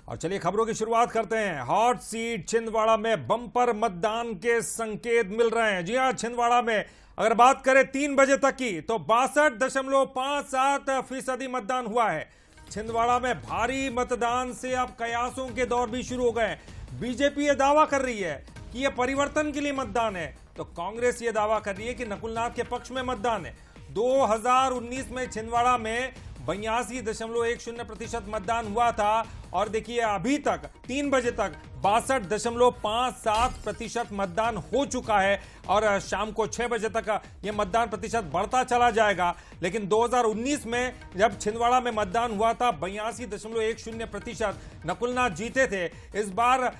और चलिए खबरों की शुरुआत करते हैं। हॉट सीट छिंदवाड़ा में बम्पर मतदान के संकेत मिल रहे हैं। जी हां, छिंदवाड़ा में अगर बात करें 3 बजे तक की तो 62.57% मतदान हुआ है। छिंदवाड़ा में भारी मतदान से अब कयासों के दौर भी शुरू हो गए। बीजेपी ये दावा कर रही है कि यह परिवर्तन के लिए मतदान है, तो कांग्रेस ये दावा कर रही है कि नकुलनाथ के पक्ष में मतदान है। 2019 में छिंदवाड़ा में 82.10% मतदान हुआ था और देखिए अभी तक 3 बजे तक 62.57% मतदान हो चुका है और शाम को 6 बजे तक यह मतदान प्रतिशत बढ़ता चला जाएगा। लेकिन 2019 में जब छिंदवाड़ा में मतदान हुआ था 82.10% नकुलनाथ जीते थे। इस बार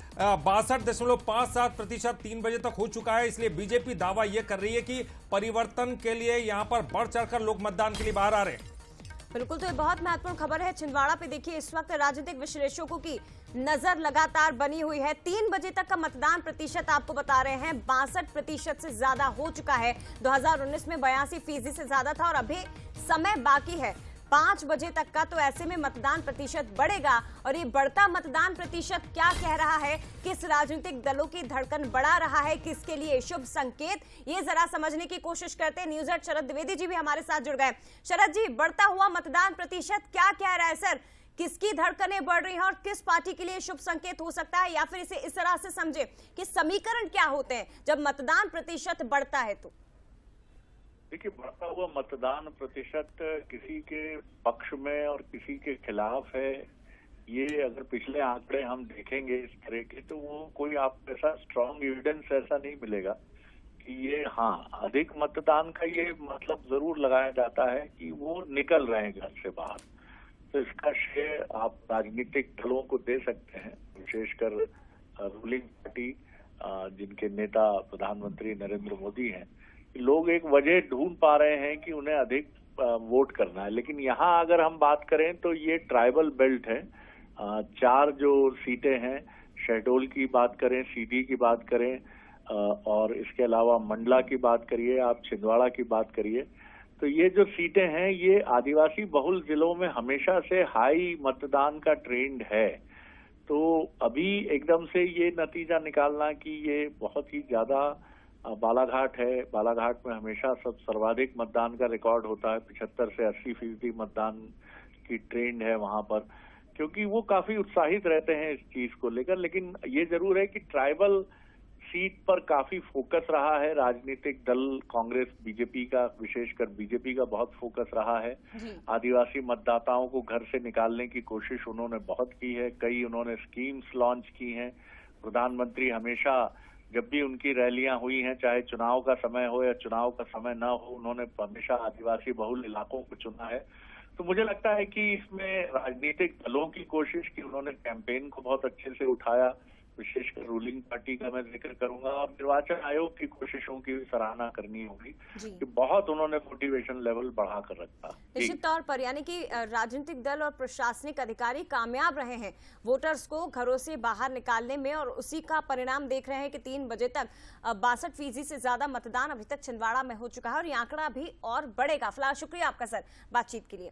62.57% 3 बजे तक हो चुका है। इसलिए बीजेपी दावा यह कर रही है कि परिवर्तन के लिए यहां पर बढ़ चढ़कर लोग मतदान के लिए बाहर आ रहे हैं। बिल्कुल, तो ये बहुत महत्वपूर्ण खबर है। छिंदवाड़ा पे देखिए इस वक्त राजनीतिक विश्लेषकों की नजर लगातार बनी हुई है। 3 बजे तक का मतदान प्रतिशत आपको बता रहे हैं 62% से ज्यादा हो चुका है। 2019 में 82% से ज्यादा था और अभी समय बाकी है 5 बजे तक का, तो ऐसे में मतदान प्रतिशत बढ़ेगा। और ये बढ़ता मतदान प्रतिशत क्या कह रहा है, किस राजनीतिक दलों की धड़कन बढ़ा रहा है, किसके लिए शुभ संकेत, ये जरा समझने की कोशिश करते हैं। न्यूज 8 शरद द्विवेदी जी भी हमारे साथ जुड़ गए। शरद जी, बढ़ता हुआ मतदान प्रतिशत क्या कह रहा है सर, किसकी धड़कनें बढ़ रही हैं और किस पार्टी के लिए शुभ संकेत हो सकता है, या फिर इसे इस तरह से समझे कि समीकरण क्या होते हैं जब मतदान प्रतिशत बढ़ता है? तो देखिए, बढ़ता हुआ मतदान प्रतिशत किसी के पक्ष में और किसी के खिलाफ है। ये अगर पिछले आंकड़े हम देखेंगे इस तरह के, तो वो कोई आपको ऐसा स्ट्रॉन्ग एविडेंस ऐसा नहीं मिलेगा कि ये अधिक मतदान का ये मतलब जरूर लगाया जाता है कि वो निकल रहे हैं घर से बाहर। तो इसका श्रेय आप राजनीतिक दलों को दे सकते हैं, विशेषकर रूलिंग पार्टी जिनके नेता प्रधानमंत्री नरेंद्र मोदी हैं। लोग एक वजह ढूंढ पा रहे हैं कि उन्हें अधिक वोट करना है। लेकिन यहाँ अगर हम बात करें तो ये ट्राइबल बेल्ट है। 4 जो सीटें हैं, शहडोल की बात करें, सीधी की बात करें और इसके अलावा मंडला की बात करिए, आप छिंदवाड़ा की बात करिए, तो ये जो सीटें हैं ये आदिवासी बहुल जिलों में हमेशा से हाई मतदान का ट्रेंड है। तो अभी एकदम से ये नतीजा निकालना कि ये बहुत ही ज्यादा बालाघाट है, बालाघाट में हमेशा सर्वाधिक मतदान का रिकॉर्ड होता है, 75 से 80% मतदान की ट्रेंड है वहां पर, क्योंकि वो काफी उत्साहित रहते हैं इस चीज को लेकर। लेकिन ये जरूर है कि ट्राइबल सीट पर काफी फोकस रहा है राजनीतिक दल कांग्रेस बीजेपी का, विशेषकर बीजेपी का बहुत फोकस रहा है। आदिवासी मतदाताओं को घर से निकालने की कोशिश उन्होंने बहुत की है, कई उन्होंने स्कीम्स लॉन्च की हैं। प्रधानमंत्री हमेशा जब भी उनकी रैलियां हुई हैं, चाहे चुनाव का समय हो या चुनाव का समय न हो, उन्होंने हमेशा आदिवासी बहुल इलाकों को चुना है। तो मुझे लगता है कि इसमें राजनीतिक दलों की कोशिश की, उन्होंने कैंपेन को बहुत अच्छे से उठाया, विशेषकर रूलिंग पार्टी का मैं जिक्र करूंगा, और निर्वाचन आयोग की कोशिशों की भी सराहना करनी होगी कि बहुत उन्होंने मोटिवेशन लेवल बढ़ा कर रखा। निश्चित तौर पर, यानी कि राजनीतिक दल और प्रशासनिक अधिकारी कामयाब रहे हैं वोटर्स को घरों से बाहर निकालने में, और उसी का परिणाम देख रहे हैं कि 3 बजे तक 62% से ज्यादा मतदान अभी तक छिंदवाड़ा में हो चुका है और ये आंकड़ा भी और बढ़ेगा। फिलहाल शुक्रिया आपका सर बातचीत के लिए।